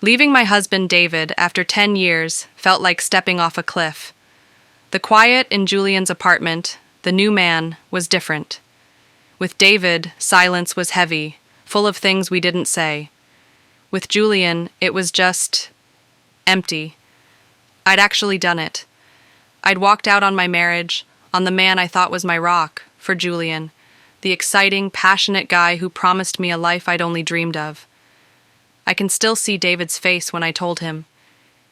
Leaving my husband David after 10 years felt like stepping off a cliff. The quiet in Julian's apartment, the new man, was different. With David, silence was heavy, full of things we didn't say. With Julian, it was just empty. I'd actually done it. I'd walked out on my marriage, on the man I thought was my rock, for Julian, the exciting, passionate guy who promised me a life I'd only dreamed of. I can still see David's face when I told him.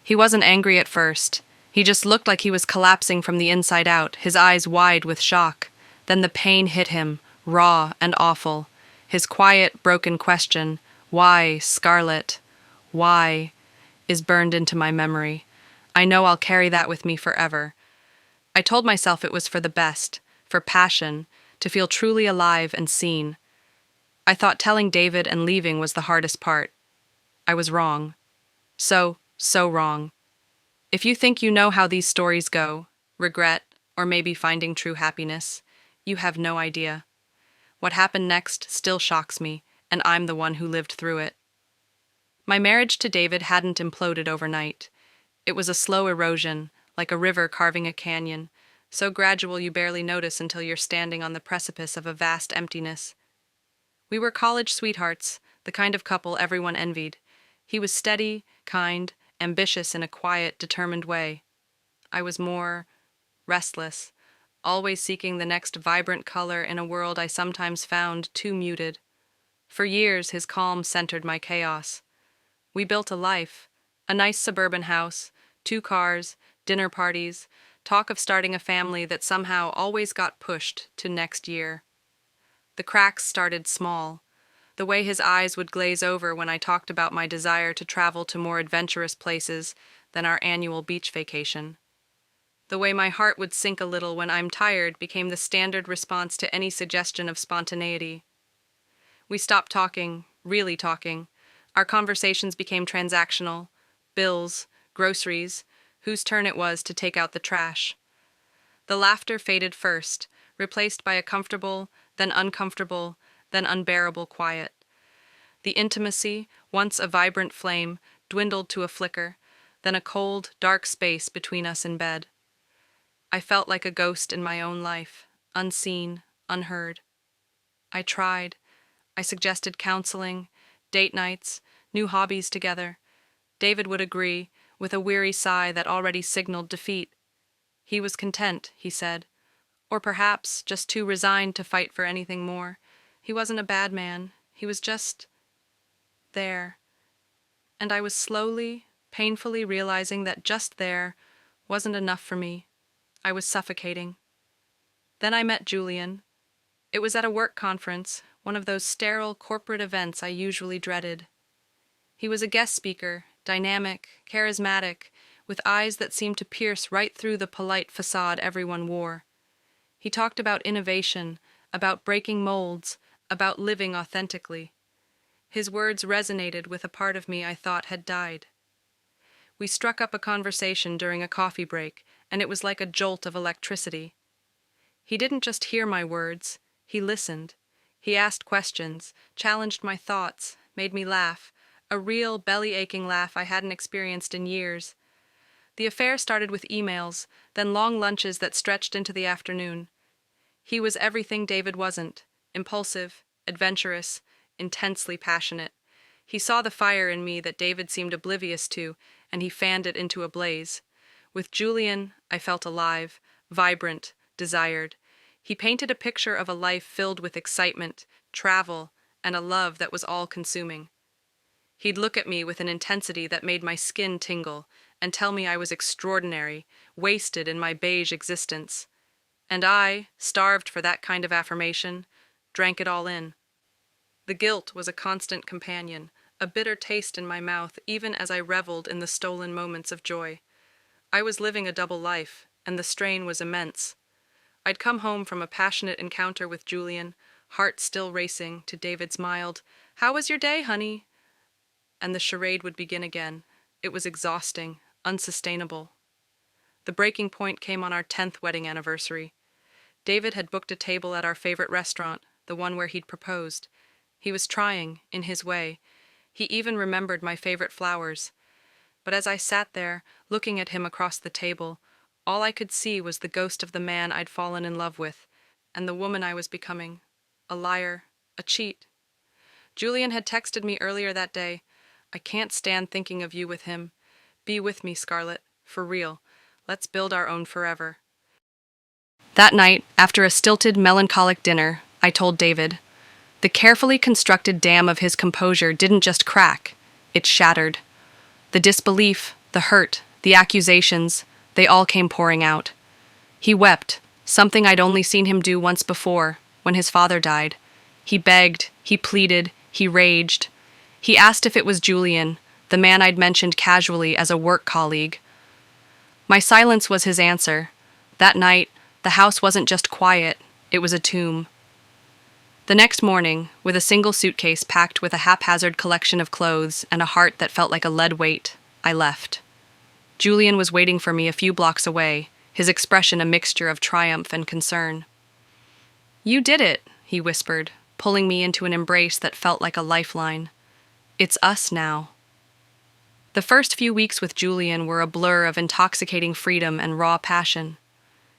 He wasn't angry at first. He just looked like he was collapsing from the inside out, his eyes wide with shock. Then the pain hit him, raw and awful. His quiet, broken question, "Why, Scarlett? Why?" is burned into my memory. I know I'll carry that with me forever. I told myself it was for the best, for passion, to feel truly alive and seen. I thought telling David and leaving was the hardest part. I was wrong. So wrong. If you think you know how these stories go, regret, or maybe finding true happiness, you have no idea. What happened next still shocks me, and I'm the one who lived through it. My marriage to David hadn't imploded overnight. It was a slow erosion, like a river carving a canyon, so gradual you barely notice until you're standing on the precipice of a vast emptiness. We were college sweethearts, the kind of couple everyone envied. He was steady, kind, ambitious in a quiet, determined way. I was more restless, always seeking the next vibrant color in a world I sometimes found too muted. For years, his calm centered my chaos. We built a life, a nice suburban house, 2 cars, dinner parties, talk of starting a family that somehow always got pushed to next year. The cracks started small. The way his eyes would glaze over when I talked about my desire to travel to more adventurous places than our annual beach vacation. The way my heart would sink a little when I'm tired became the standard response to any suggestion of spontaneity. We stopped talking, really talking. Our conversations became transactional. Bills, groceries, whose turn it was to take out the trash. The laughter faded first, replaced by a comfortable, then uncomfortable, then unbearable quiet. The intimacy, once a vibrant flame, dwindled to a flicker, then a cold, dark space between us in bed. I felt like a ghost in my own life, unseen, unheard. I tried. I suggested counseling, date nights, new hobbies together. David would agree, with a weary sigh that already signaled defeat. He was content, he said, or perhaps just too resigned to fight for anything more. He wasn't a bad man. He was just there. And I was slowly, painfully realizing that just there wasn't enough for me. I was suffocating. Then I met Julian. It was at a work conference, one of those sterile corporate events I usually dreaded. He was a guest speaker, dynamic, charismatic, with eyes that seemed to pierce right through the polite facade everyone wore. He talked about innovation, about breaking molds, about living authentically. His words resonated with a part of me I thought had died. We struck up a conversation during a coffee break, and it was like a jolt of electricity. He didn't just hear my words, he listened. He asked questions, challenged my thoughts, made me laugh, a real belly-aching laugh I hadn't experienced in years. The affair started with emails, then long lunches that stretched into the afternoon. He was everything David wasn't: impulsive, adventurous, intensely passionate. He saw the fire in me that David seemed oblivious to, and he fanned it into a blaze. With Julian, I felt alive, vibrant, desired. He painted a picture of a life filled with excitement, travel, and a love that was all-consuming. He'd look at me with an intensity that made my skin tingle and tell me I was extraordinary, wasted in my beige existence. And I, starved for that kind of affirmation, drank it all in. The guilt was a constant companion, a bitter taste in my mouth even as I reveled in the stolen moments of joy. I was living a double life, and the strain was immense. I'd come home from a passionate encounter with Julian, heart still racing, to David's mild, "How was your day, honey?" And the charade would begin again. It was exhausting, unsustainable. The breaking point came on our 10th wedding anniversary. David had booked a table at our favorite restaurant, the one where he'd proposed. He was trying, in his way. He even remembered my favorite flowers. But as I sat there, looking at him across the table, all I could see was the ghost of the man I'd fallen in love with, and the woman I was becoming. A liar, a cheat. Julian had texted me earlier that day. "I can't stand thinking of you with him. Be with me, Scarlett. For real. Let's build our own forever." That night, after a stilted, melancholic dinner, I told David. The carefully constructed dam of his composure didn't just crack, it shattered. The disbelief, the hurt, the accusations, they all came pouring out. He wept, something I'd only seen him do once before, when his father died. He begged, he pleaded, he raged. He asked if it was Julian, the man I'd mentioned casually as a work colleague. My silence was his answer. That night, the house wasn't just quiet, it was a tomb. The next morning, with a single suitcase packed with a haphazard collection of clothes and a heart that felt like a lead weight, I left. Julian was waiting for me a few blocks away, his expression a mixture of triumph and concern. "You did it," he whispered, pulling me into an embrace that felt like a lifeline. "It's us now." The first few weeks with Julian were a blur of intoxicating freedom and raw passion.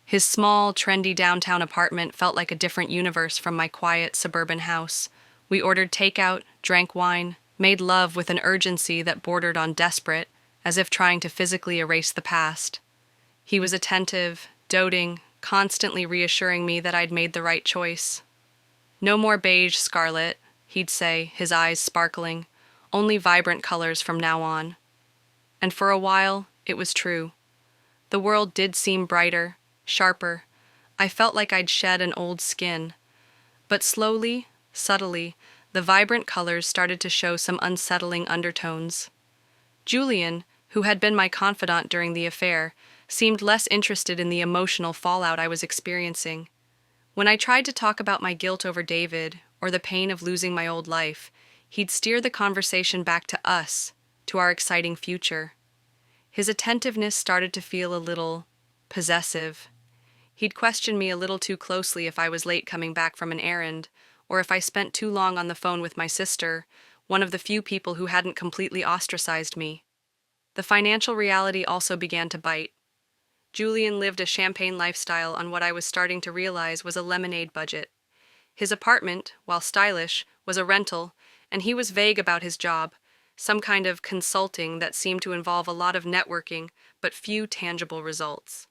His small, trendy downtown apartment felt like a different universe from my quiet suburban house. We ordered takeout, drank wine, made love with an urgency that bordered on desperate, as if trying to physically erase the past. He was attentive, doting, constantly reassuring me that I'd made the right choice. "No more beige, Scarlett," he'd say, his eyes sparkling. "Only vibrant colors from now on." And for a while, it was true. The world did seem brighter, sharper. I felt like I'd shed an old skin. But slowly, subtly, the vibrant colors started to show some unsettling undertones. Julian, who had been my confidant during the affair, seemed less interested in the emotional fallout I was experiencing. When I tried to talk about my guilt over David, or the pain of losing my old life, he'd steer the conversation back to us, to our exciting future. His attentiveness started to feel a little possessive. He'd question me a little too closely if I was late coming back from an errand, or if I spent too long on the phone with my sister, one of the few people who hadn't completely ostracized me. The financial reality also began to bite. Julian lived a champagne lifestyle on what I was starting to realize was a lemonade budget. His apartment, while stylish, was a rental, and he was vague about his job, some kind of consulting that seemed to involve a lot of networking, but few tangible results.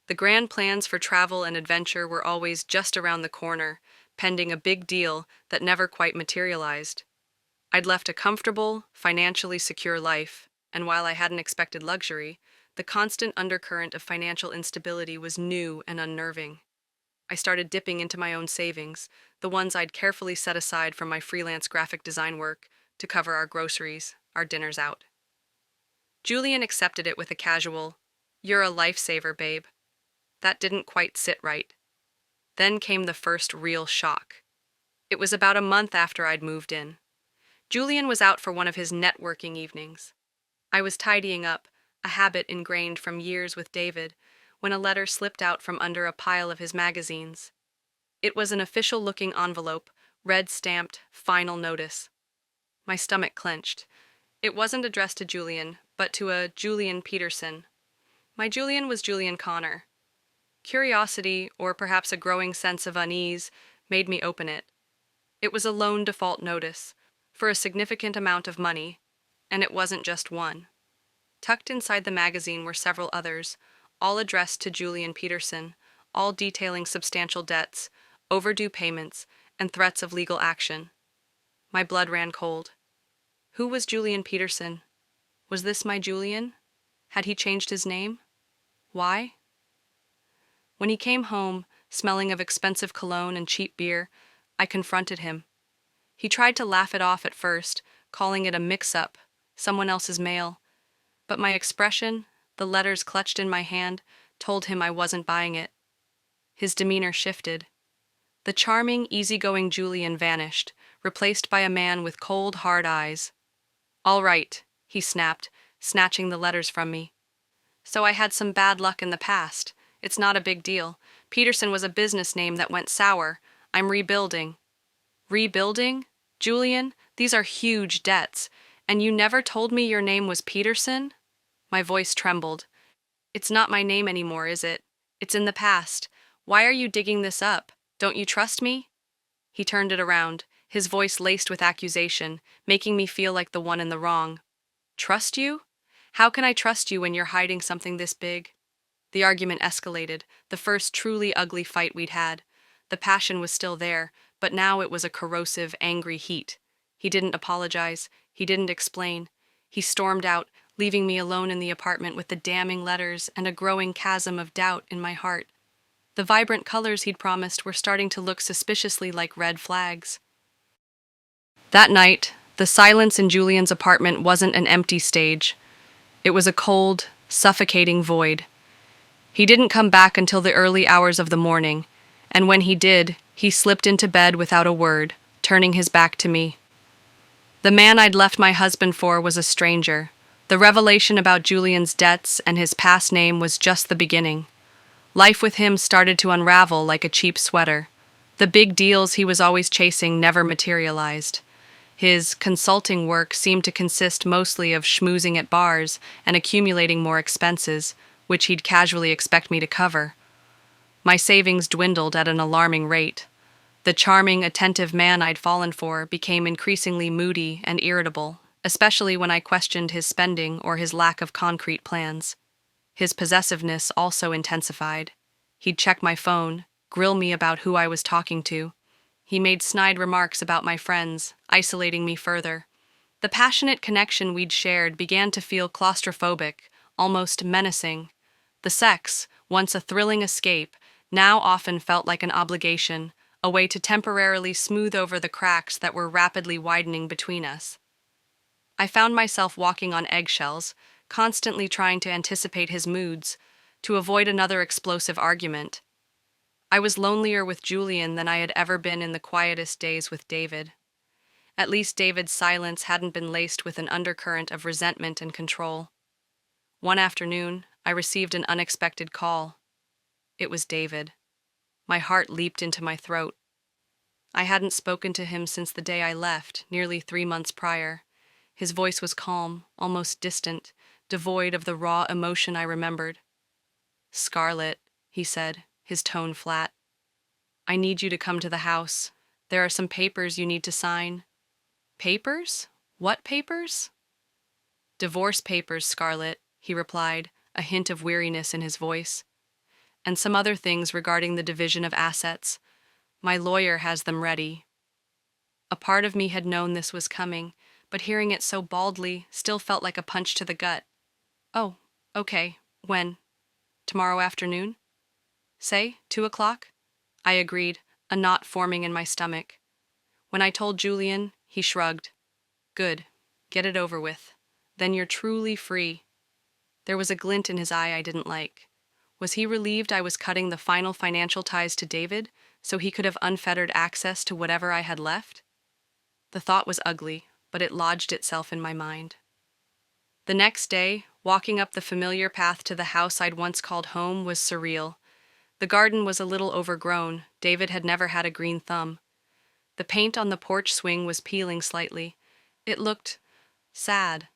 The grand plans for travel and adventure were always just around the corner, pending a big deal that never quite materialized. I'd left a comfortable, financially secure life, and while I hadn't expected luxury, the constant undercurrent of financial instability was new and unnerving. I started dipping into my own savings, the ones I'd carefully set aside from my freelance graphic design work, to cover our groceries, our dinners out. Julian accepted it with a casual, "You're a lifesaver, babe." That didn't quite sit right. Then came the first real shock. It was about a month after I'd moved in. Julian was out for one of his networking evenings. I was tidying up, a habit ingrained from years with David, when a letter slipped out from under a pile of his magazines. It was an official-looking envelope, red-stamped, "Final Notice." My stomach clenched. It wasn't addressed to Julian, but to a Julian Peterson. My Julian was Julian Connor. Curiosity, or perhaps a growing sense of unease, made me open it. It was a loan default notice, for a significant amount of money, and it wasn't just one. Tucked inside the magazine were several others, all addressed to Julian Peterson, all detailing substantial debts, overdue payments, and threats of legal action. My blood ran cold. Who was Julian Peterson? Was this my Julian? Had he changed his name? Why? When he came home, smelling of expensive cologne and cheap beer, I confronted him. He tried to laugh it off at first, calling it a mix-up, someone else's mail. But my expression, the letters clutched in my hand, told him I wasn't buying it. His demeanor shifted. The charming, easygoing Julian vanished, replaced by a man with cold, hard eyes. "All right," he snapped, snatching the letters from me. "So I had some bad luck in the past. It's not a big deal. Peterson was a business name that went sour. I'm rebuilding." "Rebuilding? Julian, These are huge debts. And you never told me your name was Peterson? My voice trembled. It's not my name anymore, is it? It's in the past. Why are you digging this up? Don't you trust me? He turned it around, his voice laced with accusation, making me feel like the one in the wrong. Trust you? How can I trust you when you're hiding something this big? The argument escalated, the first truly ugly fight we'd had. The passion was still there, but now it was a corrosive, angry heat. He didn't apologize. He didn't explain. He stormed out, leaving me alone in the apartment with the damning letters and a growing chasm of doubt in my heart. The vibrant colors he'd promised were starting to look suspiciously like red flags. That night, the silence in Julian's apartment wasn't an empty stage. It was a cold, suffocating void. He didn't come back until the early hours of the morning, and when he did, he slipped into bed without a word, turning his back to me. The man I'd left my husband for was a stranger. The revelation about Julian's debts and his past name was just the beginning. Life with him started to unravel like a cheap sweater. The big deals he was always chasing never materialized. His consulting work seemed to consist mostly of schmoozing at bars and accumulating more expenses, which he'd casually expect me to cover. My savings dwindled at an alarming rate. The charming, attentive man I'd fallen for became increasingly moody and irritable, especially when I questioned his spending or his lack of concrete plans. His possessiveness also intensified. He'd check my phone, grill me about who I was talking to. He made snide remarks about my friends, isolating me further. The passionate connection we'd shared began to feel claustrophobic, almost menacing. The sex, once a thrilling escape, now often felt like an obligation, a way to temporarily smooth over the cracks that were rapidly widening between us. I found myself walking on eggshells, constantly trying to anticipate his moods, to avoid another explosive argument. I was lonelier with Julian than I had ever been in the quietest days with David. At least David's silence hadn't been laced with an undercurrent of resentment and control. One afternoon, I received an unexpected call. It was David. My heart leaped into my throat. I hadn't spoken to him since the day I left, nearly 3 months prior. His voice was calm, almost distant, devoid of the raw emotion I remembered. "Scarlett," he said, his tone flat. "I need you to come to the house. There are some papers you need to sign." "Papers? What papers?" "Divorce papers, Scarlett," he replied, a hint of weariness in his voice. "And some other things regarding the division of assets. My lawyer has them ready." A part of me had known this was coming, but hearing it so baldly still felt like a punch to the gut. "Oh, okay. When? Tomorrow afternoon?" "Say, 2 o'clock?" I agreed, a knot forming in my stomach. When I told Julian, he shrugged. "Good. Get it over with. Then you're truly free." There was a glint in his eye I didn't like. Was he relieved I was cutting the final financial ties to David, so he could have unfettered access to whatever I had left? The thought was ugly, but it lodged itself in my mind. The next day, walking up the familiar path to the house I'd once called home was surreal. The garden was a little overgrown. David had never had a green thumb. The paint on the porch swing was peeling slightly. It looked sad.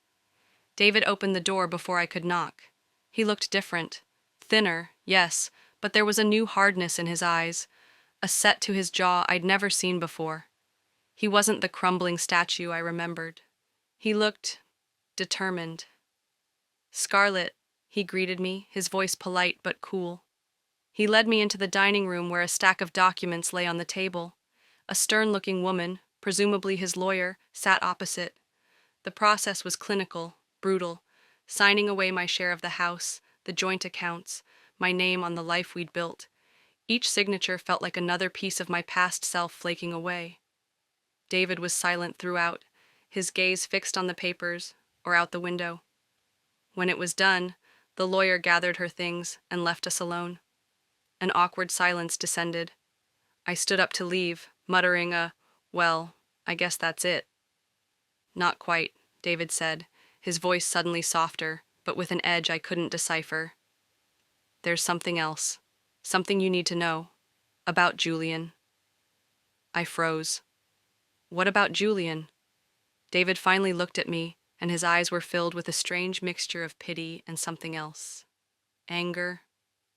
David opened the door before I could knock. He looked different. Thinner, yes, but there was a new hardness in his eyes, a set to his jaw I'd never seen before. He wasn't the crumbling statue I remembered. He looked determined. "Scarlett," he greeted me, his voice polite but cool. He led me into the dining room where a stack of documents lay on the table. A stern-looking woman, presumably his lawyer, sat opposite. The process was clinical, brutal, signing away my share of the house, the joint accounts, my name on the life we'd built. Each signature felt like another piece of my past self flaking away. David was silent throughout, his gaze fixed on the papers or out the window. When it was done, the lawyer gathered her things and left us alone. An awkward silence descended. I stood up to leave, muttering "Well, I guess that's it." "Not quite," David said, his voice suddenly softer, but with an edge I couldn't decipher. "There's something else. Something you need to know. About Julian." I froze. "What about Julian?" David finally looked at me, and his eyes were filled with a strange mixture of pity and something else. Anger,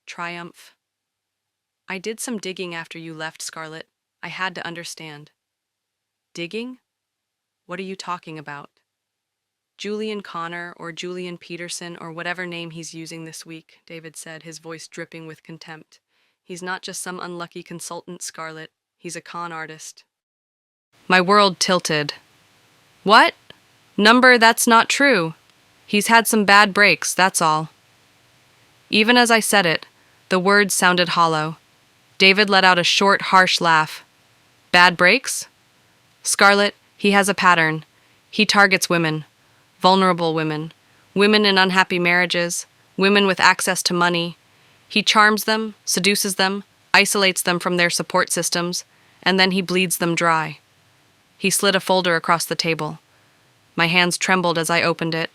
triumph. I did some digging after you left, Scarlett. I had to understand. Digging? What are you talking about? Julian Connor or Julian Peterson or whatever name he's using this week, David said, his voice dripping with contempt. He's not just some unlucky consultant, Scarlett. He's a con artist. My world tilted. What? Number, that's not true. He's had some bad breaks, that's all. Even as I said it, the words sounded hollow. David let out a short, harsh laugh. Bad breaks? Scarlett, he has a pattern. He targets women. Vulnerable women. Women in unhappy marriages. Women with access to money. He charms them, seduces them, isolates them from their support systems, and then he bleeds them dry. He slid a folder across the table. My hands trembled as I opened it.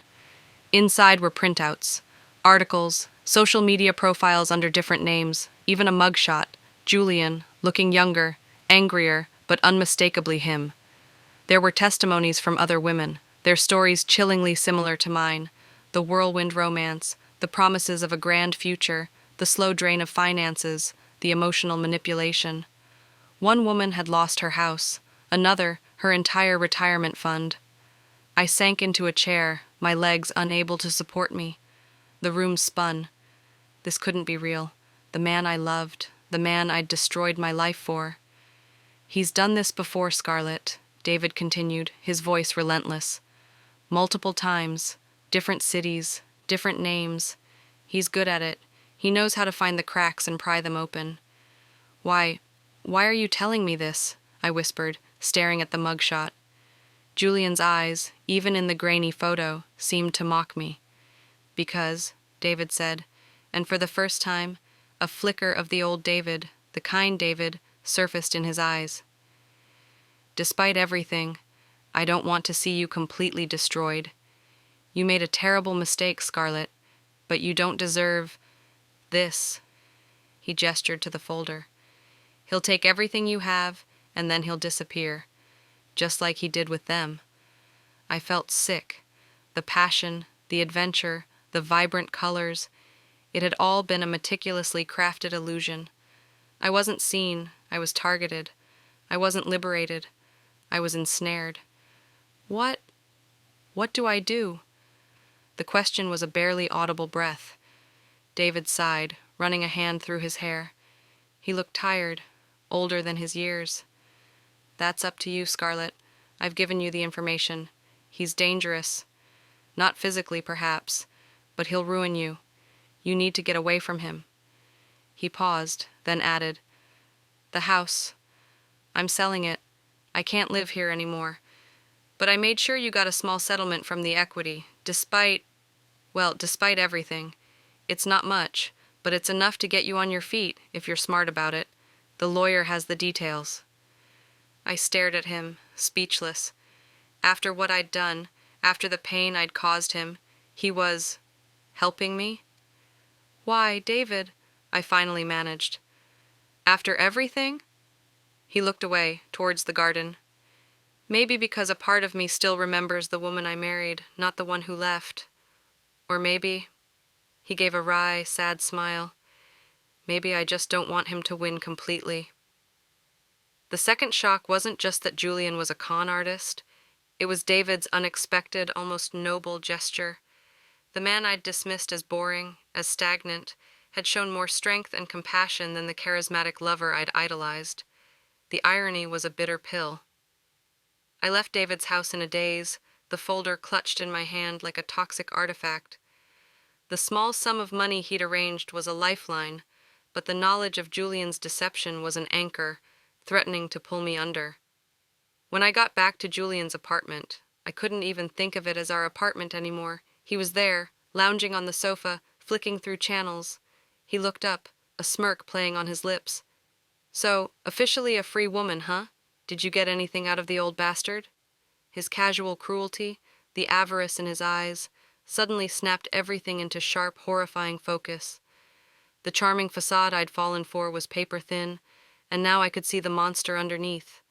Inside were printouts, articles, social media profiles under different names, even a mugshot, Julian, looking younger, angrier, but unmistakably him. There were testimonies from other women, their stories chillingly similar to mine, the whirlwind romance, the promises of a grand future, the slow drain of finances, the emotional manipulation. One woman had lost her house, another, her entire retirement fund. I sank into a chair, my legs unable to support me. The room spun. This couldn't be real. The man I loved, the man I'd destroyed my life for. He's done this before, Scarlett, David continued, his voice relentless. Multiple times, different cities, different names. He's good at it. He knows how to find the cracks and pry them open. Why are you telling me this? I whispered, staring at the mugshot. Julian's eyes, even in the grainy photo, seemed to mock me. Because, David said, and for the first time, a flicker of the old David, the kind David, surfaced in his eyes. Despite everything, I don't want to see you completely destroyed. You made a terrible mistake, Scarlett, but you don't deserve this. He gestured to the folder. He'll take everything you have, and then he'll disappear, just like he did with them. I felt sick. The passion, the adventure, the vibrant colors, it had all been a meticulously crafted illusion. I wasn't seen, I was targeted. I wasn't liberated, I was ensnared. What do I do? The question was a barely audible breath. David sighed, running a hand through his hair. He looked tired, older than his years. That's up to you, Scarlett. I've given you the information. He's dangerous. Not physically, perhaps, but he'll ruin you. You need to get away from him. He paused, then added, The house. I'm selling it. I can't live here anymore. But I made sure you got a small settlement from the equity, despite everything. It's not much, but it's enough to get you on your feet, if you're smart about it. The lawyer has the details. I stared at him, speechless. After what I'd done, after the pain I'd caused him, he was helping me? Why, David, I finally managed. After everything? He looked away, towards the garden. Maybe because a part of me still remembers the woman I married, not the one who left. Or maybe, he gave a wry, sad smile, maybe I just don't want him to win completely. The second shock wasn't just that Julian was a con artist. It was David's unexpected, almost noble gesture. The man I'd dismissed as boring, as stagnant, had shown more strength and compassion than the charismatic lover I'd idolized. The irony was a bitter pill. I left David's house in a daze, the folder clutched in my hand like a toxic artifact. The small sum of money he'd arranged was a lifeline, but the knowledge of Julian's deception was an anchor, threatening to pull me under. When I got back to Julian's apartment, I couldn't even think of it as our apartment anymore. He was there, lounging on the sofa, flicking through channels. He looked up, a smirk playing on his lips. So, officially a free woman, huh? Did you get anything out of the old bastard? His casual cruelty, the avarice in his eyes, suddenly snapped everything into sharp, horrifying focus. The charming facade I'd fallen for was paper-thin, and now I could see the monster underneath.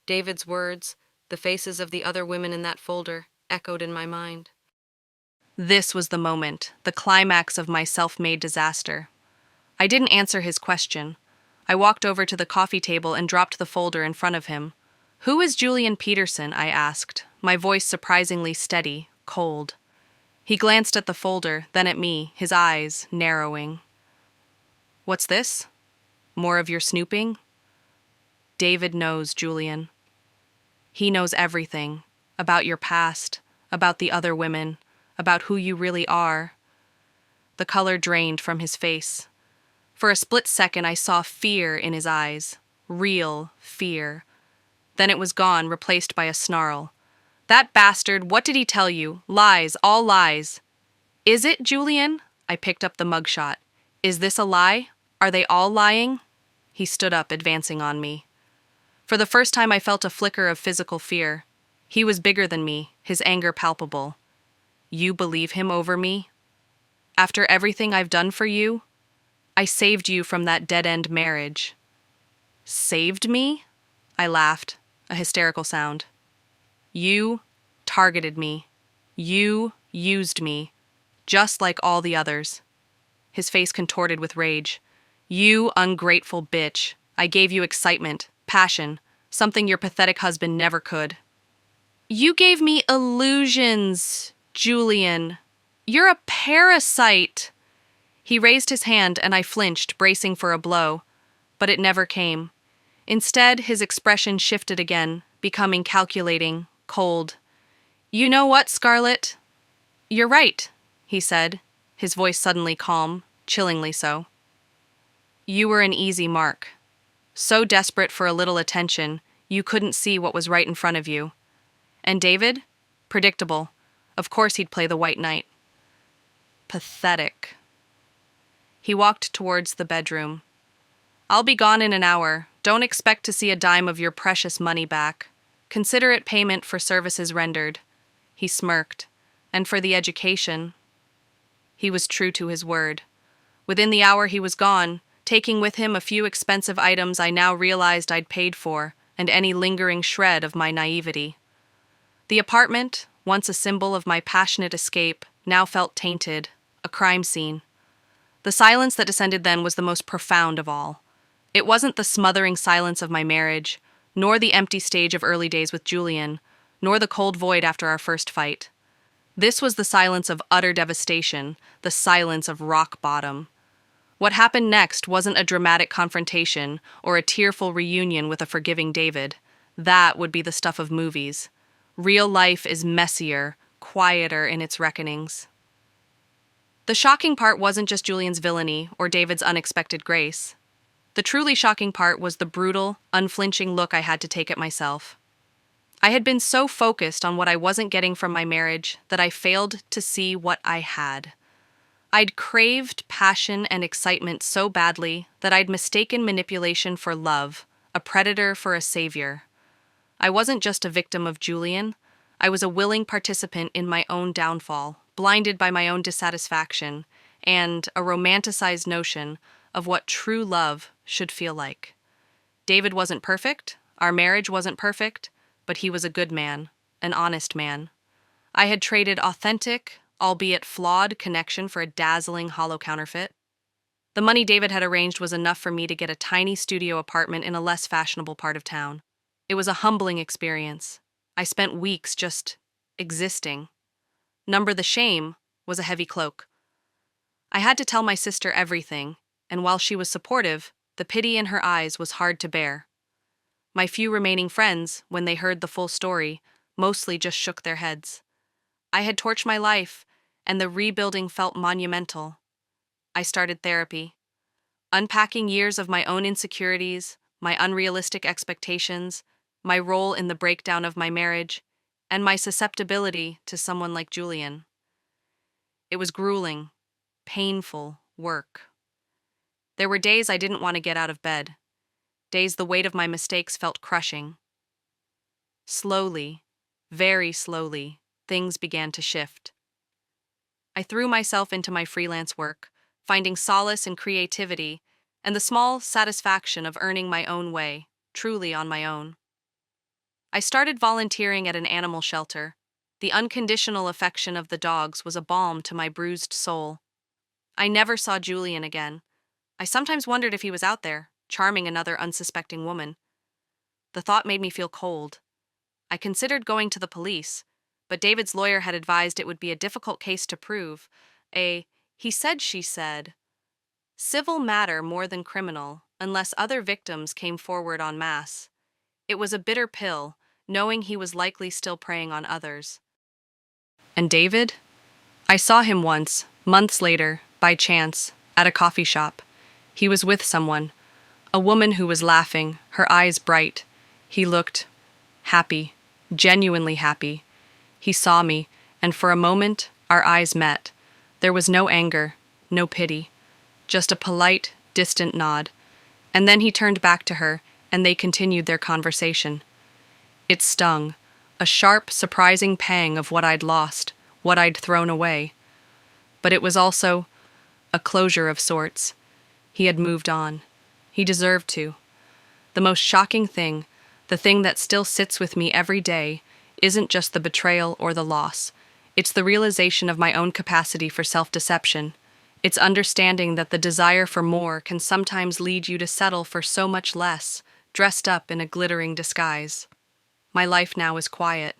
David's words, The faces of the other women in that folder echoed in my mind. This was the moment, the climax of my self-made disaster. I didn't answer his question. I walked over to the coffee table and dropped the folder in front of him. "Who is Julian Peterson?" I asked, my voice surprisingly steady, cold. He glanced at the folder, then at me, his eyes narrowing. "What's this? More of your snooping?" "David knows, Julian. He knows everything. About your past, about the other women, about who you really are." The color drained from his face. For a split second, I saw fear in his eyes. Real fear. Then it was gone, replaced by a snarl. "That bastard, what did he tell you? Lies, all lies." "Is it, Julian?" I picked up the mugshot. "Is this a lie? Are they all lying?" He stood up, advancing on me. For the first time, I felt a flicker of physical fear. He was bigger than me, his anger palpable. "You believe him over me? After everything I've done for you? I saved you from that dead-end marriage." "Saved me?" I laughed, a hysterical sound. "You targeted me. You used me, just like all the others." His face contorted with rage. "You ungrateful bitch. I gave you excitement, passion, something your pathetic husband never could." "You gave me illusions, Julian. You're a parasite." He raised his hand and I flinched, bracing for a blow. But it never came. Instead, his expression shifted again, becoming calculating, cold. "You know what, Scarlett? You're right," he said, his voice suddenly calm, chillingly so. "You were an easy mark. So desperate for a little attention, you couldn't see what was right in front of you. And David? Predictable. Of course he'd play the white knight." Pathetic. He walked towards the bedroom. "I'll be gone in an hour. Don't expect to see a dime of your precious money back. Consider it payment for services rendered." He smirked. "And for the education." He was true to his word. Within the hour he was gone, taking with him a few expensive items I now realized I'd paid for, and any lingering shred of my naivety. The apartment, once a symbol of my passionate escape, now felt tainted, a crime scene. The silence that descended then was the most profound of all. It wasn't the smothering silence of my marriage, nor the empty stage of early days with Julian, nor the cold void after our first fight. This was the silence of utter devastation, the silence of rock bottom. What happened next wasn't a dramatic confrontation or a tearful reunion with a forgiving David. That would be the stuff of movies. Real life is messier, quieter in its reckonings. The shocking part wasn't just Julian's villainy or David's unexpected grace. The truly shocking part was the brutal, unflinching look I had to take at myself. I had been so focused on what I wasn't getting from my marriage that I failed to see what I had. I'd craved passion and excitement so badly that I'd mistaken manipulation for love, a predator for a savior. I wasn't just a victim of Julian. I was a willing participant in my own downfall, blinded by my own dissatisfaction, and a romanticized notion of what true love should feel like. David wasn't perfect, our marriage wasn't perfect, but he was a good man, an honest man. I had traded authentic, albeit flawed, connection for a dazzling hollow counterfeit. The money David had arranged was enough for me to get a tiny studio apartment in a less fashionable part of town. It was a humbling experience. I spent weeks just existing. Number the shame was a heavy cloak. I had to tell my sister everything, and while she was supportive, the pity in her eyes was hard to bear. My few remaining friends, when they heard the full story, mostly just shook their heads. I had torched my life, and the rebuilding felt monumental. I started therapy, unpacking years of my own insecurities, my unrealistic expectations, my role in the breakdown of my marriage, and my susceptibility to someone like Julian. It was grueling, painful work. There were days I didn't want to get out of bed, days the weight of my mistakes felt crushing. Slowly, very slowly, things began to shift. I threw myself into my freelance work, finding solace in creativity and the small satisfaction of earning my own way, truly on my own. I started volunteering at an animal shelter. The unconditional affection of the dogs was a balm to my bruised soul. I never saw Julian again. I sometimes wondered if he was out there, charming another unsuspecting woman. The thought made me feel cold. I considered going to the police, but David's lawyer had advised it would be a difficult case to prove. He said, she said, civil matter more than criminal, unless other victims came forward en masse. It was a bitter pill, knowing he was likely still preying on others. And David? I saw him once, months later, by chance, at a coffee shop. He was with someone, a woman who was laughing, her eyes bright. He looked happy, genuinely happy. He saw me, and for a moment, our eyes met. There was no anger, no pity, just a polite, distant nod. And then he turned back to her, and they continued their conversation. It stung, a sharp, surprising pang of what I'd lost, what I'd thrown away. But it was also a closure of sorts. He had moved on. He deserved to. The most shocking thing, the thing that still sits with me every day, isn't just the betrayal or the loss. It's the realization of my own capacity for self-deception. It's understanding that the desire for more can sometimes lead you to settle for so much less, dressed up in a glittering disguise. My life now is quiet.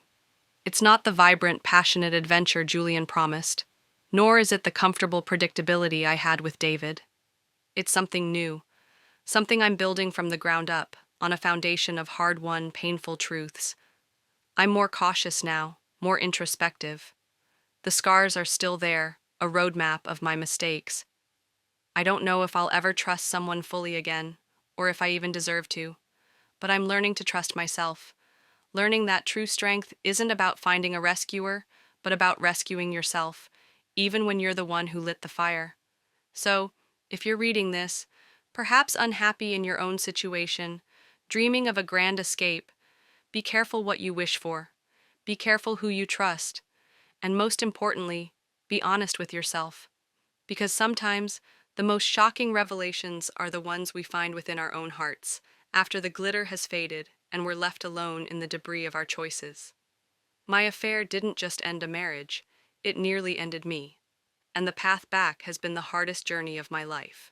It's not the vibrant, passionate adventure Julian promised, nor is it the comfortable predictability I had with David. It's something new, something I'm building from the ground up, on a foundation of hard-won, painful truths. I'm more cautious now, more introspective. The scars are still there, a roadmap of my mistakes. I don't know if I'll ever trust someone fully again, or if I even deserve to, but I'm learning to trust myself, learning that true strength isn't about finding a rescuer, but about rescuing yourself, even when you're the one who lit the fire. So, if you're reading this, perhaps unhappy in your own situation, dreaming of a grand escape, be careful what you wish for. Be careful who you trust. And most importantly, be honest with yourself. Because sometimes, the most shocking revelations are the ones we find within our own hearts, after the glitter has faded and we're left alone in the debris of our choices. My affair didn't just end a marriage, it nearly ended me. And the path back has been the hardest journey of my life.